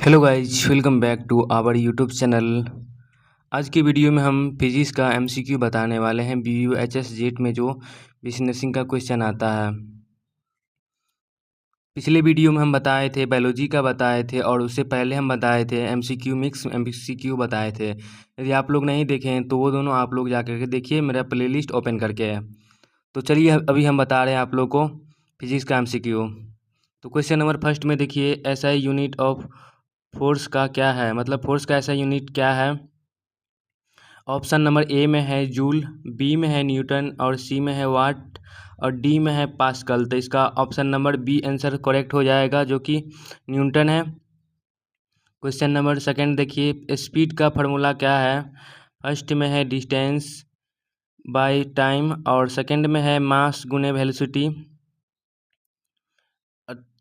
Hello guys, welcome back to our YouTube channel. आज की video में हम फिजिक्स का एमसीक्यू बताने वाले हैं। BUHS जेट में जो बिजनेसिंग का क्वेश्चन आता है, पिछले वीडियो में हम बताए थे, बायोलॉजी का बताए थे और उससे पहले हम बताए थे एमसीक्यू मिक्स एमसीक्यू बताए थे। यदि आप लोग नहीं देखें तो वो दोनों आप लोग जा करके देखिए, मेरा प्लेलिस्ट ओपन करके है। तो चलिए अभी हम बता रहे हैं आप लोग को फिजिक्स का एमसीक्यू। तो क्वेश्चन नंबर फर्स्ट में देखिए, एसआई यूनिट ऑफ फोर्स का क्या है, मतलब फोर्स का ऐसा यूनिट क्या है। ऑप्शन नंबर ए में है जूल, बी में है न्यूटन और सी में है वाट और डी में है पास्कल। तो इसका option number B answer correct हो जाएगा, जो कि न्यूटन है। क्वेश्चन नंबर सेकंड देखिए, स्पीड का फार्मूला क्या है। फर्स्ट में है डिस्टेंस बाय टाइम और सेकंड में है मास गुने वेलोसिटी,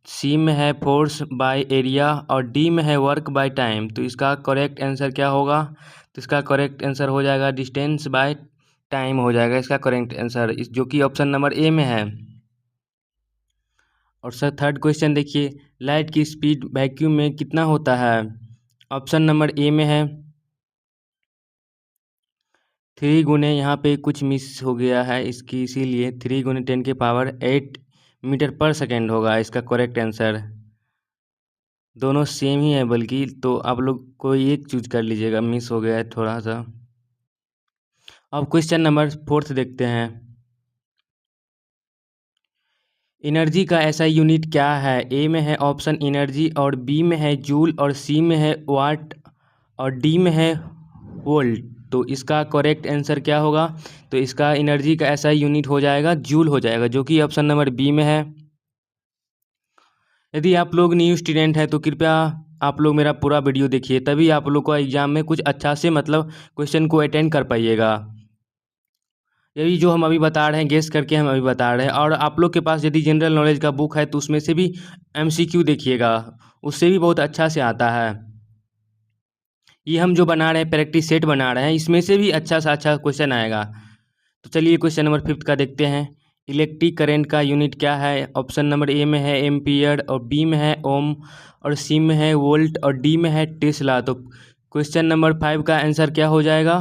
सी में है फोर्स बाय एरिया और डी में है वर्क बाय टाइम। तो इसका करेक्ट आंसर क्या होगा, तो इसका करेक्ट आंसर हो जाएगा डिस्टेंस बाय टाइम हो जाएगा इसका करेक्ट आंसर, जो कि ऑप्शन नंबर ए में है। और सर थर्ड क्वेश्चन देखिए, लाइट की स्पीड वैक्यूम में कितना होता है। ऑप्शन नंबर ए में है 3 गुने, यहाँ पे कुछ मिस हो गया है इसकी, इसीलिए 3 गुने 10 के पावर 8 मीटर पर सेकेंड होगा इसका करेक्ट आंसर। दोनों सेम ही है बल्कि, तो आप लोग कोई एक चूज कर लीजिएगा, मिस हो गया है थोड़ा सा। अब क्वेश्चन नंबर फोर्थ देखते हैं, एनर्जी का ऐसा यूनिट क्या है। ए में है ऑप्शन एनर्जी और बी में है जूल और सी में है वाट और डी में है वोल्ट। तो इसका करेक्ट आंसर क्या होगा, तो इसका एनर्जी का ऐसा यूनिट हो जाएगा जूल हो जाएगा, जो कि ऑप्शन नंबर बी में है। यदि आप लोग न्यू स्टूडेंट हैं तो कृपया आप लोग मेरा पूरा वीडियो देखिए, तभी आप लोग को एग्जाम में कुछ अच्छा से मतलब क्वेश्चन को अटेंड कर पाइएगा। यही जो हम अभी बता रहे हैं गेस करके हम अभी बता रहे हैं, और आप लोग के पास यदि जनरल नॉलेज का बुक है तो उसमें से भी एमसीक्यू देखिएगा, उससे भी बहुत अच्छा से आता है। ये हम जो बना रहे हैं प्रैक्टिस सेट बना रहे हैं, इसमें से भी अच्छा सा अच्छा क्वेश्चन आएगा। तो चलिए क्वेश्चन नंबर फिफ्थ का देखते हैं, इलेक्ट्रिक करंट का यूनिट क्या है। ऑप्शन नंबर ए में है एम्पियर और बी में है ओम और सी में है वोल्ट और डी में है टेस्ला। तो क्वेश्चन नंबर 5 का आंसर क्या हो जाएगा,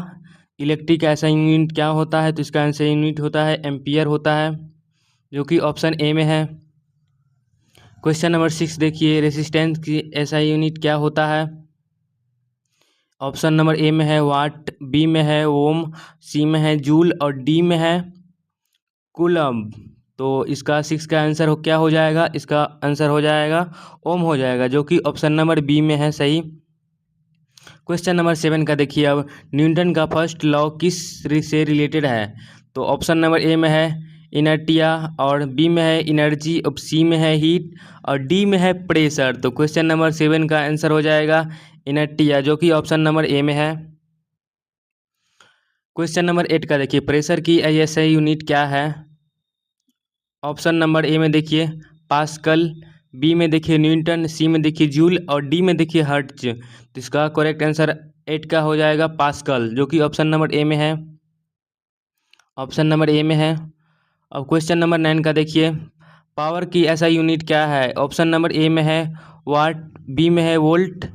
इलेक्ट्रिक ऐसा यूनिट क्या होता है, तो इसका आंसर यूनिट होता है एम्पियर होता है, जो कि ऑप्शन ए में है। क्वेश्चन नंबर 6 देखिए, रेसिस्टेंस की ऐसा यूनिट क्या होता है। ऑप्शन नंबर ए में है वाट, बी में है ओम, सी में है जूल और डी में है कूलम्ब। तो इसका 6 का आंसर क्या हो जाएगा, इसका आंसर हो जाएगा ओम हो जाएगा, जो कि ऑप्शन नंबर बी में है सही। क्वेश्चन नंबर 7 का देखिए, अब न्यूटन का फर्स्ट लॉ किस से रिलेटेड है। तो ऑप्शन नंबर ए में है इनर्टिया और बी में है एनर्जी और सी में है हीट और डी में है प्रेशर। तो क्वेश्चन नंबर 7 का आंसर हो जाएगा इनर्टिया, जो कि ऑप्शन नंबर ए में है। क्वेश्चन नंबर 8 का देखिए, प्रेशर की ऐसा यूनिट क्या है। ऑप्शन नंबर ए में देखिए पास्कल, बी में देखिए न्यूटन, सी में देखिए जूल और डी में देखिए हर्ट्ज। तो इसका करेक्ट आंसर 8 का हो जाएगा पास्कल, जो कि ऑप्शन नंबर ए में है, ऑप्शन नंबर ए में है। अब क्वेश्चन नंबर 9 का देखिए, पावर की ऐसा यूनिट क्या है। ऑप्शन नंबर ए में है वाट, बी में है वोल्ट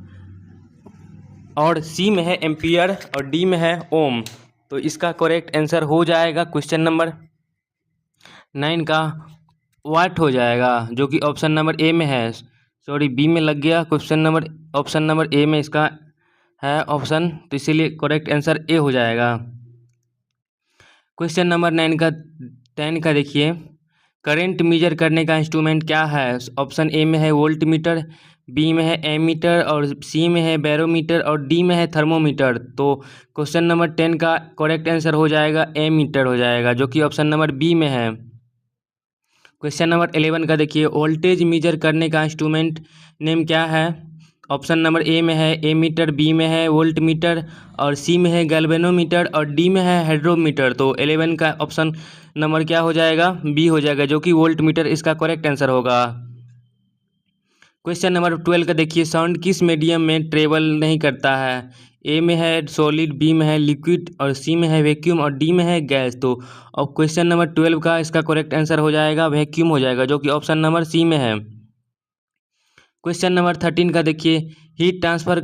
और सी में है एम्पियर और डी में है ओम। तो इसका करेक्ट आंसर हो जाएगा क्वेश्चन नंबर 9 का वाट हो जाएगा, जो कि ऑप्शन नंबर ए में है। सॉरी, बी में लग गया, question number option number A में इसका है ऑप्शन, तो इसीलिए करेक्ट आंसर ए हो जाएगा। क्वेश्चन नंबर 10 का देखिए, करंट मेजर करने का इंस्ट्रूमेंट क्या है। ऑप्शन ए में है वोल्ट मीटर, बी में है एमीटर और सी में है बैरोमीटर और डी में है थर्मोमीटर। तो क्वेश्चन नंबर 10 का करेक्ट आंसर हो जाएगा एमीटर हो जाएगा, जो कि ऑप्शन नंबर बी में है। क्वेश्चन नंबर 11 का देखिए, वोल्टेज मेजर करने का इंस्ट्रूमेंट नेम क्या है। ऑप्शन नंबर ए में है एमीटर, बी में है वोल्ट मीटर और सी में है गैल्वेनोमीटर और डी में है हाइड्रोमीटर। तो 11 का ऑप्शन नंबर क्या हो जाएगा, बी हो जाएगा, जो कि वोल्ट मीटर इसका करेक्ट आंसर होगा। क्वेश्चन नंबर 12 का देखिए, साउंड किस मीडियम में ट्रेवल नहीं करता है। ए में है सॉलिड, बी में है लिक्विड और सी में है वैक्यूम और डी में है गैस। तो अब क्वेश्चन नंबर 12 का इसका करेक्ट आंसर हो जाएगा वैक्यूम हो जाएगा, जो कि ऑप्शन नंबर सी में है। क्वेश्चन नंबर 13 का देखिए, हीट ट्रांसफ़र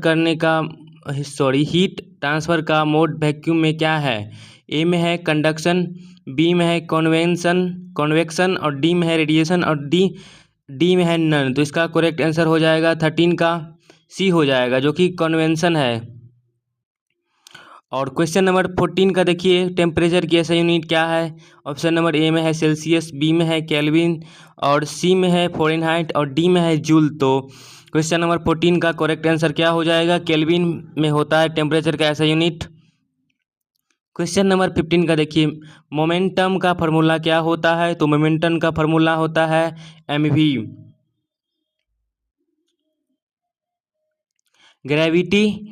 का मोड वैक्यूम में क्या है? ए में है कंडक्शन, बी में है कन्वेक्शन और डी में है रेडिएशन और डी में है नन। तो इसका करेक्ट आंसर हो जाएगा 13 का सी हो जाएगा, जो कि कन्वेंशन है। और क्वेश्चन नंबर 14 का देखिए, टेम्परेचर की ऐसा यूनिट क्या है? ऑप्शन नंबर ए में है सेल्सियस, बी में है केल्विन और सी में है फ़ारेनहाइट और डी में है जूल। तो क्वेश्चन नंबर 14 का करेक्ट आंसर क्या हो जाएगा? केल्विन में होता है टेम्परेचर का ऐसा यूनिट। क्वेश्चन नंबर 15 का देखिए, मोमेंटम का फॉर्मूला क्या होता है? तो मोमेंटम का फॉर्मूला होता है mv। ग्रेविटी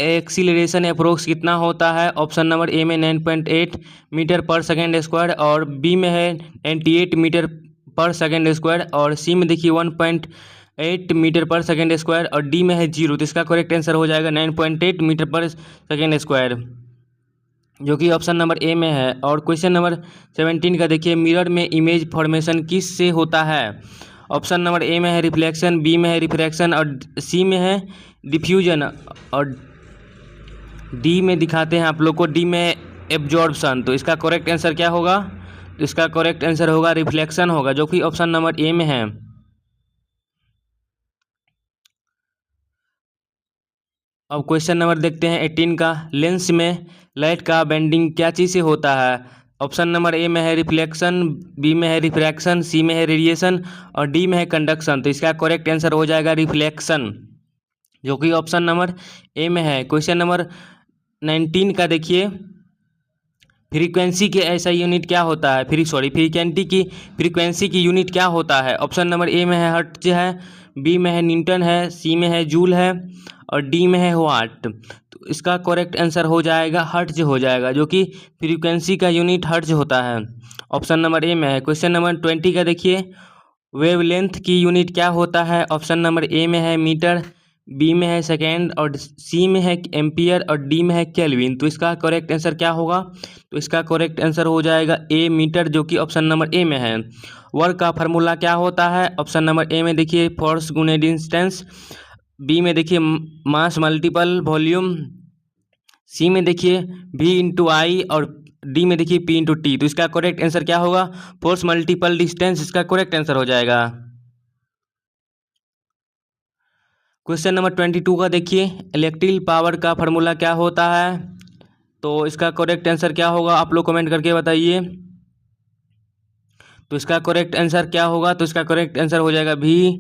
एक्सीलरेशन अप्रोक्स कितना होता है? ऑप्शन नंबर ए में 9.8 मीटर पर सेकेंड स्क्वायर और बी में है 98 मीटर पर सेकेंड स्क्वायर और सी में देखिए 1.8 मीटर पर सेकेंड स्क्वायर और डी में है 0। तो इसका करेक्ट आंसर हो जाएगा 9.8 मीटर पर सेकेंड स्क्वायर, जो कि ऑप्शन नंबर ए में है। और क्वेश्चन नंबर 17 का देखिए, मिरर में इमेज फॉर्मेशन किस से होता है? ऑप्शन नंबर ए में है रिफ्लेक्शन, बी में है रिफ्रैक्शन और सी में है डिफ्यूजन और डी में दिखाते हैं आप लोग को, डी में एब्जॉर्प्शन। तो इसका करेक्ट आंसर क्या होगा? तो इसका करेक्ट आंसर होगा रिफ्लेक्शन होगा, जो कि ऑप्शन नंबर ए में है। अब क्वेश्चन नंबर देखते हैं 18 का, लेंस में लाइट का बेंडिंग क्या चीज़ से होता है? ऑप्शन नंबर ए में है रिफ्लेक्शन, बी में है रिफ्रैक्शन, सी में है रेडिएशन और डी में है कंडक्शन। तो इसका करेक्ट आंसर हो जाएगा रिफ्लेक्शन, जो कि ऑप्शन नंबर ए में है। क्वेश्चन नंबर 19 का देखिए, फ्रीक्वेंसी के ऐसा यूनिट क्या होता है? फ्रीक्वेंसी की यूनिट क्या होता है? ऑप्शन नंबर ए में है हर्ट्ज है, बी में है न्यूटन है, सी में है जूल है और डी में है वाट। तो इसका करेक्ट आंसर हो जाएगा हर्ट्ज हो जाएगा, जो कि फ्रीक्वेंसी का यूनिट हर्ट्ज होता है। ऑप्शन नंबर ए में है। क्वेश्चन नंबर 20 का देखिए, वेवलेंथ की यूनिट क्या होता है? ऑप्शन नंबर ए में है मीटर, बी में है सेकेंड और सी में है एम्पियर और डी में है केल्विन। तो इसका करेक्ट आंसर क्या होगा? तो इसका करेक्ट आंसर हो जाएगा ए मीटर, जो कि ऑप्शन नंबर ए में है। वर्क का फार्मूला क्या होता है? ऑप्शन नंबर ए में देखिए फोर्स गुने डिस्टेंस, बी में देखिए मास मल्टीपल वॉल्यूम, सी में देखिए v इंटू आई और डी में देखिए p इंटू टी। तो इसका करेक्ट आंसर क्या होगा? फोर्स मल्टीपल डिस्टेंस इसका करेक्ट आंसर हो जाएगा। क्वेश्चन नंबर 22 का देखिए, इलेक्ट्रिकल पावर का फार्मूला क्या होता है? तो इसका करेक्ट आंसर क्या होगा? आप लोग कमेंट करके बताइए। तो इसका करेक्ट आंसर क्या होगा? तो इसका करेक्ट आंसर हो जाएगा v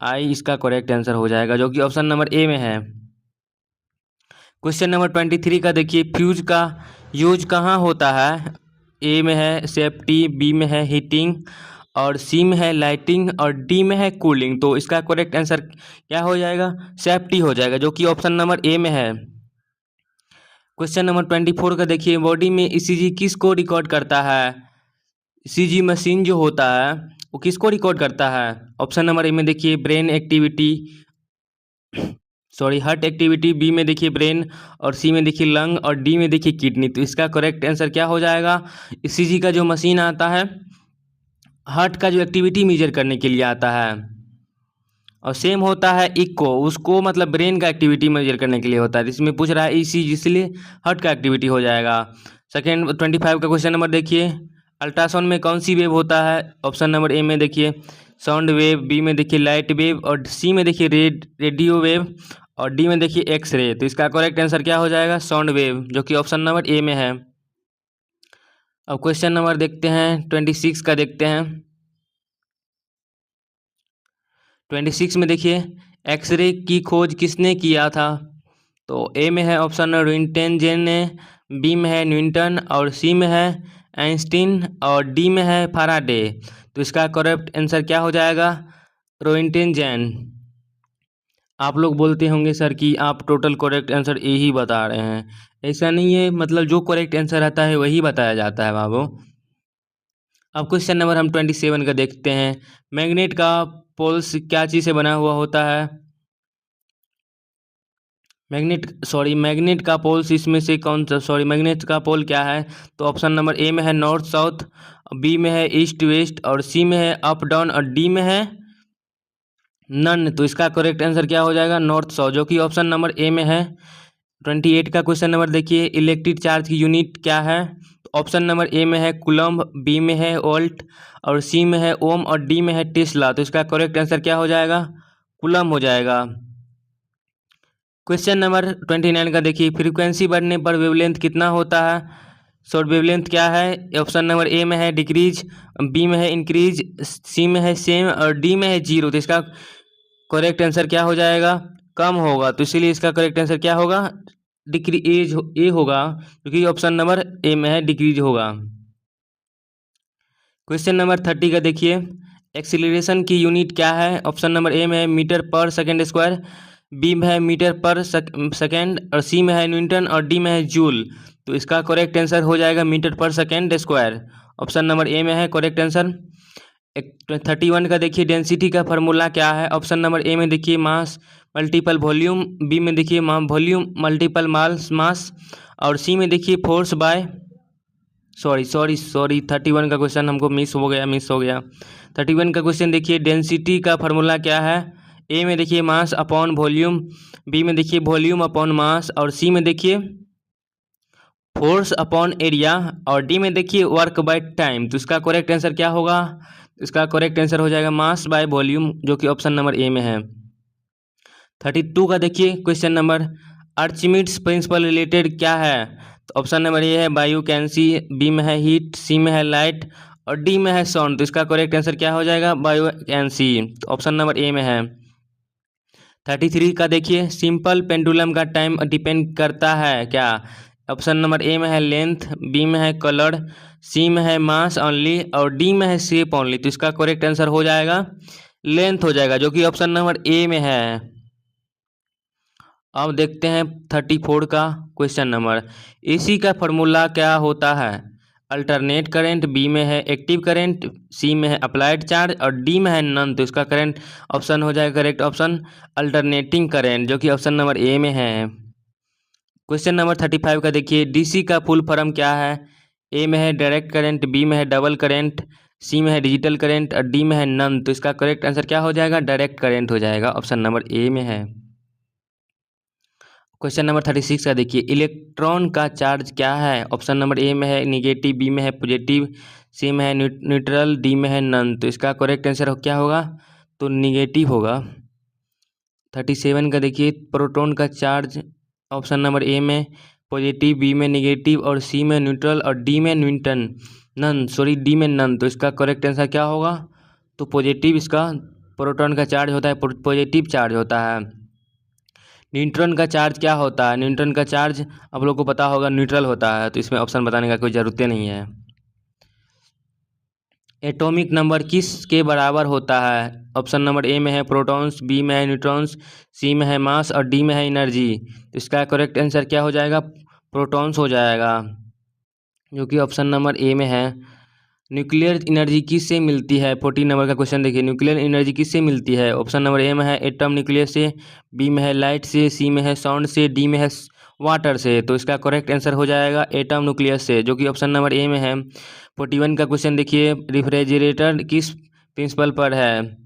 आई इसका करेक्ट आंसर हो जाएगा, जो कि ऑप्शन नंबर ए में है। क्वेश्चन नंबर 23 का देखिए, फ्यूज का यूज कहाँ होता है? ए में है सेफ्टी, बी में है हीटिंग और सी में है लाइटिंग और डी में है कूलिंग। तो इसका करेक्ट आंसर क्या हो जाएगा? सेफ्टी हो जाएगा, जो कि ऑप्शन नंबर ए में है। क्वेश्चन नंबर 24 का देखिए, बॉडी में ईसीजी किसको रिकॉर्ड करता है? ईसीजी मशीन जो होता है वो किसको रिकॉर्ड करता है? ऑप्शन नंबर ए में देखिए brain activity, heart activity, B में देखिए ब्रेन और सी में देखिए लंग और डी में देखिए किडनी। तो इसका करेक्ट आंसर क्या हो जाएगा? ईसीजी का जो मशीन आता है हार्ट का जो एक्टिविटी मेजर करने के लिए आता है, और सेम होता है इको, उसको मतलब ब्रेन का एक्टिविटी मेजर करने के लिए होता है। इसमें पूछ रहा है ईसीजी, इसलिए हार्ट का एक्टिविटी हो जाएगा। सेकेंड 25 का क्वेश्चन नंबर देखिए, अल्ट्रासाउंड में कौन सी वेव होता है? ऑप्शन नंबर ए में देखिए साउंड वेव, बी में देखिए लाइट वेव और सी में देखिए रेडियो वेव और डी में देखिए एक्सरे। तो इसका करेक्ट आंसर क्या हो जाएगा? साउंड वेव, जो कि ऑप्शन नंबर ए में है। अब क्वेश्चन नंबर देखते हैं 26 का देखते हैं। 26 में देखिए, एक्सरे की खोज किसने किया था? तो ए में है ऑप्शन रोइंटेंजेन ने, बी में है न्यूटन और सी में है आइंस्टीन और डी में है फाराडे। तो इसका करेक्ट आंसर क्या हो जाएगा? रोइंटेंजेन। आप लोग बोलते होंगे सर कि आप टोटल करेक्ट आंसर ए ही बता रहे हैं। ऐसा नहीं है, मतलब जो करेक्ट आंसर आता है वही बताया जाता है बाबू। अब क्वेश्चन नंबर हम 27 का देखते हैं, मैग्नेट का पोल्स क्या चीज़ से बना हुआ होता है? मैग्नेट का पोल्स इसमें से कौन सा मैग्नेट का पोल क्या है? तो ऑप्शन नंबर ए में है नॉर्थ साउथ, बी में है ईस्ट वेस्ट और सी में है अप डाउन और डी में है नन, तो इसका करेक्ट आंसर क्या हो जाएगा? नॉर्थ साउथ, जो कि ऑप्शन नंबर ए में है। 28 का क्वेश्चन नंबर देखिए, इलेक्ट्रिक चार्ज की यूनिट क्या है? तो ऑप्शन नंबर ए में है कूलम्ब, बी में है वोल्ट, और सी में है ओम, और डी में है टेस्ला। तो इसका करेक्ट आंसर क्या हो जाएगा? कूलम्ब हो जाएगा। क्वेश्चन नंबर 29 का देखिए, फ्रीक्वेंसी बढ़ने पर वेवलेंथ कितना होता है? शॉर्ट वेवलेंथ क्या है? ऑप्शन नंबर ए में है डिक्रीज, बी में है इंक्रीज, सी में है सेम, और डी में है जीरो। तो इसका करेक्ट आंसर क्या हो जाएगा? कम होगा। तो इसीलिए इसका करेक्ट आंसर क्या होगा? डिक्रीज ए होगा, क्योंकि ऑप्शन नंबर ए में है डिक्रीज होगा। क्वेश्चन नंबर 30 का देखिए, एक्सीलरेशन की यूनिट क्या है? ऑप्शन नंबर ए में है मीटर पर सेकेंड स्क्वायर, बी में है मीटर पर सेकेंड, और सी में है न्यूटन, और डी में है जूल। तो इसका करेक्ट आंसर हो जाएगा मीटर पर second square. Option number A में है करेक्ट आंसर। 31 का देखिए, डेंसिटी का फार्मूला क्या है? ऑप्शन नंबर ए में देखिए मास मल्टीपल वॉल्यूम, बी में देखिए वॉल्यूम मल्टीपल मास, और सी में देखिए फोर्स बाय सॉरी 31 का क्वेश्चन हमको मिस हो गया। 31 का क्वेश्चन देखिए, डेंसिटी का फार्मूला क्या है? ए में देखिए मास अपॉन वॉल्यूम, बी में देखिए वॉल्यूम अपॉन मास, और सी में देखिए फोर्स अपॉन एरिया, और डी में देखिए वर्क बाय टाइम। तो इसका करेक्ट आंसर क्या होगा? इसका करेक्ट आंसर हो जाएगा मास बाय वॉल्यूम, जो कि ऑप्शन नंबर ए में है। 32 का देखिए क्वेश्चन नंबर, आर्चिमिड्स प्रिंसिपल रिलेटेड क्या है? तो ऑप्शन नंबर ए है बायोकेंसी, बी में है हीट, सी में है लाइट, और डी में है साउंड। तो इसका करेक्ट आंसर क्या हो जाएगा? बायोकेंसी, तो ऑप्शन नंबर ए में है। 33 का देखिए, सिंपल पेंडुलम का टाइम डिपेंड करता है क्या? ऑप्शन नंबर ए में है लेंथ, बी में है कलर, सी में है मास ओनली, और डी में है शेप ओनली। तो इसका करेक्ट आंसर हो जाएगा लेंथ हो जाएगा, जो कि ऑप्शन नंबर ए में है। अब देखते हैं 34 का क्वेश्चन नंबर, एसी का फार्मूला क्या होता है? अल्टरनेट करंट, बी में है एक्टिव करंट, सी में है अप्लाइड चार्ज, और डी में है नन। तो इसका करंट ऑप्शन हो जाएगा करेक्ट ऑप्शन अल्टरनेटिंग करंट, जो कि ऑप्शन नंबर ए में है। क्वेश्चन नंबर 35 का देखिए, डीसी का फुल फॉर्म क्या है? ए में है डायरेक्ट करंट, बी में है डबल करंट, सी में है डिजिटल करंट, और डी में है नन। तो इसका करेक्ट आंसर क्या हो जाएगा? डायरेक्ट करंट हो जाएगा, ऑप्शन नंबर ए में है। क्वेश्चन नंबर 36 का देखिए, इलेक्ट्रॉन का चार्ज क्या है? ऑप्शन नंबर ए में है निगेटिव, बी में है पॉजिटिव, सी में है न्यूट्रल, डी में है नन। तो इसका करेक्ट आंसर क्या होगा? तो निगेटिव होगा। 37 का देखिए, प्रोटॉन का चार्ज ऑप्शन नंबर ए में पॉजिटिव, बी में निगेटिव, और सी में न्यूट्रल, और डी में डी में नन। तो इसका करेक्ट आंसर क्या होगा? तो पॉजिटिव इसका प्रोटॉन का चार्ज होता है, पॉजिटिव चार्ज होता है। न्यूट्रॉन का चार्ज क्या होता है? न्यूट्रॉन का चार्ज आप लोग को पता होगा न्यूट्रल होता है, तो इसमें ऑप्शन बताने का कोई ज़रूरत नहीं है। एटॉमिक नंबर किस के बराबर होता है? ऑप्शन नंबर ए में है प्रोटॉन्स, बी में है न्यूट्रॉन्स, सी में है मास, और डी में है एनर्जी। तो इसका करेक्ट आंसर क्या हो जाएगा? प्रोटॉन्स हो जाएगा, जो कि ऑप्शन नंबर ए में है। न्यूक्लियर एनर्जी किससे मिलती है? 14 नंबर का क्वेश्चन देखिए, न्यूक्लियर एनर्जी किससे मिलती है? ऑप्शन नंबर ए में है एटम न्यूक्लियर से, बी में है लाइट से, सी में है साउंड से, डी में है वाटर से। तो इसका करेक्ट आंसर हो जाएगा एटम न्यूक्लियर से, जो कि ऑप्शन नंबर ए में है। 41 का क्वेश्चन देखिए, रेफ्रिजरेटर किस प्रिंसिपल पर है?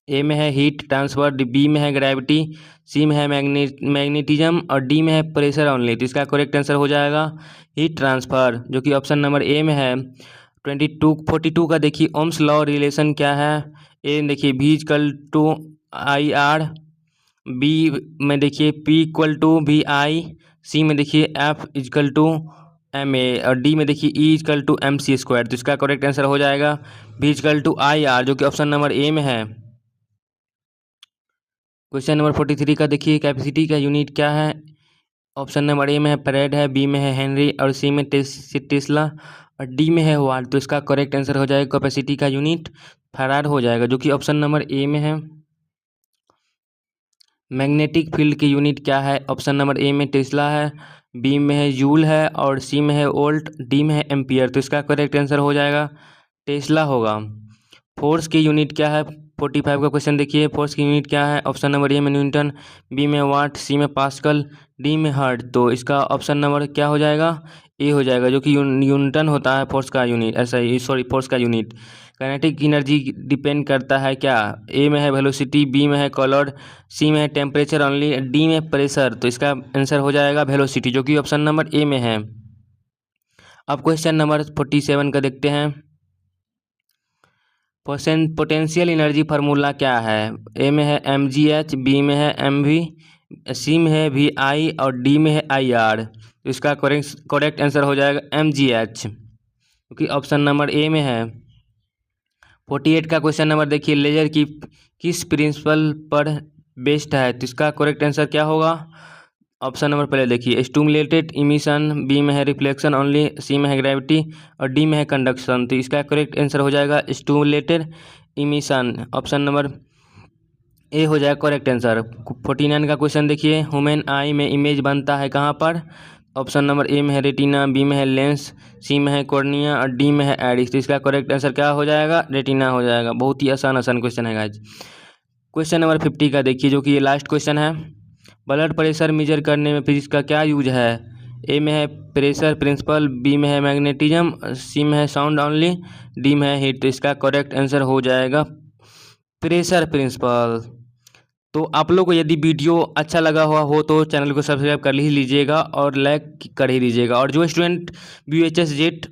ए में है हीट ट्रांसफर, बी में है ग्रेविटी, सी में है मैग्नेटिज्म, और डी में है प्रेशर ओनली। तो इसका करेक्ट आंसर हो जाएगा हीट ट्रांसफर, जो कि ऑप्शन नंबर ए में है। 42 का देखिए, ओम्स लॉ रिलेशन क्या है? ए देखिए V equal to I R, B में देखिए P equal to V I, C में देखिए F equal to M A, और डी में देखिए E equal to M C square. तो इसका करेक्ट आंसर हो जाएगा V equal to I R, जो कि ऑप्शन नंबर ए में है। क्वेश्चन नंबर 43 का देखिए, कैपेसिटी का यूनिट क्या है? ऑप्शन नंबर ए में है फैराड है, बी में है हेनरी, और सी में टेस्ला, और डी में है वाट। तो इसका करेक्ट आंसर हो जाएगा कैपेसिटी का यूनिट फैराड हो जाएगा, जो कि ऑप्शन नंबर ए में है। मैग्नेटिक फील्ड की यूनिट क्या है? ऑप्शन नंबर ए में टेस्ला है, बी में है जूल है, और सी में है वोल्ट, डी में है एम्पियर। तो इसका करेक्ट आंसर हो जाएगा टेस्ला होगा। फोर्स की यूनिट क्या है? 45 का क्वेश्चन देखिए, फोर्स की यूनिट क्या है? ऑप्शन नंबर ए में न्यूटन, बी में वाट, सी में पास्कल, डी में हर्ट। तो इसका ऑप्शन नंबर क्या हो जाएगा? ए हो जाएगा, जो कि न्यूटन होता है फोर्स का यूनिट, फोर्स का यूनिट। काइनेटिक एनर्जी डिपेंड करता है क्या? ए में है वेलोसिटी, बी में है कॉलोड, सी में है टेम्परेचर ओनली, डी में प्रेशर। तो इसका आंसर हो जाएगा वेलोसिटी, जो कि ऑप्शन नंबर ए में है। अब क्वेश्चन नंबर 47 का देखते हैं। पोटेंशियल एनर्जी फार्मूला क्या है? ए में है mgh, बी में है mv, सी में है vi और डी में है ir। तो इसका करेक्ट आंसर हो जाएगा mgh, क्योंकि ऑप्शन नंबर ए में है। 48 का क्वेश्चन नंबर देखिए, लेजर की किस प्रिंसिपल पर बेस्ड है? तो इसका करेक्ट आंसर क्या होगा? ऑप्शन नंबर पहले देखिए, स्टिमुलेटेड इमिशन, बी में है रिफ्लेक्शन ओनली, सी में है ग्रेविटी और डी में है कंडक्शन। तो इसका करेक्ट आंसर हो जाएगा stimulated emission, option number A हो जाएगा करेक्ट आंसर। 49 का क्वेश्चन देखिए, ह्यूमन आई में इमेज बनता है कहाँ पर? ऑप्शन नंबर ए में है रेटिना, बी में है लेंस, सी में है कॉर्निया और डी में है आइरिस। तो इसका करेक्ट आंसर क्या हो जाएगा? रेटिना हो जाएगा। बहुत ही आसान क्वेश्चन है गाइज। क्वेश्चन नंबर 50 का देखिए, जो कि ये लास्ट क्वेश्चन है। ब्लड प्रेशर मेजर करने में फिजिक्स का क्या यूज है? ए में है प्रेशर प्रिंसिपल, बी में है मैग्नेटिज्म, सी में है साउंड ओनली, डी में है हीट। तो इसका करेक्ट आंसर हो जाएगा प्रेशर प्रिंसिपल। तो आप लोग को यदि वीडियो अच्छा लगा हुआ हो तो चैनल को सब्सक्राइब कर ही लीजिएगा और लाइक कर ही दीजिएगा। और जो student BUHS jet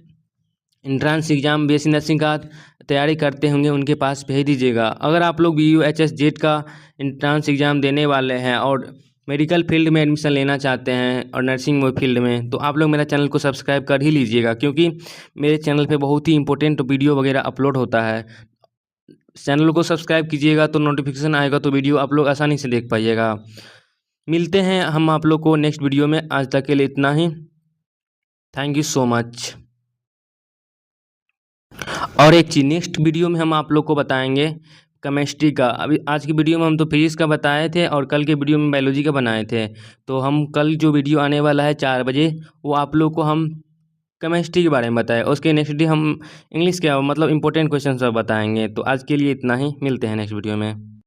entrance exam BSc nursing का तैयारी करते होंगे उनके पास भेज दीजिएगा। अगर आप लोग BUHS जेट का एंट्रेंस एग्ज़ाम देने वाले हैं और मेडिकल फील्ड में एडमिशन लेना चाहते हैं और नर्सिंग फील्ड में, तो आप लोग मेरा चैनल को सब्सक्राइब कर ही लीजिएगा, क्योंकि मेरे चैनल पे बहुत ही इंपॉर्टेंट वीडियो वगैरह अपलोड होता है। चैनल को सब्सक्राइब कीजिएगा तो नोटिफिकेशन आएगा, तो वीडियो आप लोग आसानी से देख पाइएगा। मिलते हैं हम आप लोग को नेक्स्ट वीडियो में। आज तक के लिए इतना ही। Thank you so much. और एक चीज़, नेक्स्ट वीडियो में हम आप लोग को बताएंगे केमिस्ट्री का। अभी आज की वीडियो में हम तो फिजिक्स का बताए थे और कल के वीडियो में बायोलॉजी का बनाए थे। तो हम कल जो वीडियो आने वाला है 4 बजे, वो आप लोग को हम केमिस्ट्री के बारे में बताएं। उसके नेक्स्ट डे हम इंग्लिश के मतलब इंपॉर्टेंट क्वेश्चन सब बताएंगे। तो आज के लिए इतना ही, मिलते हैं नेक्स्ट वीडियो में।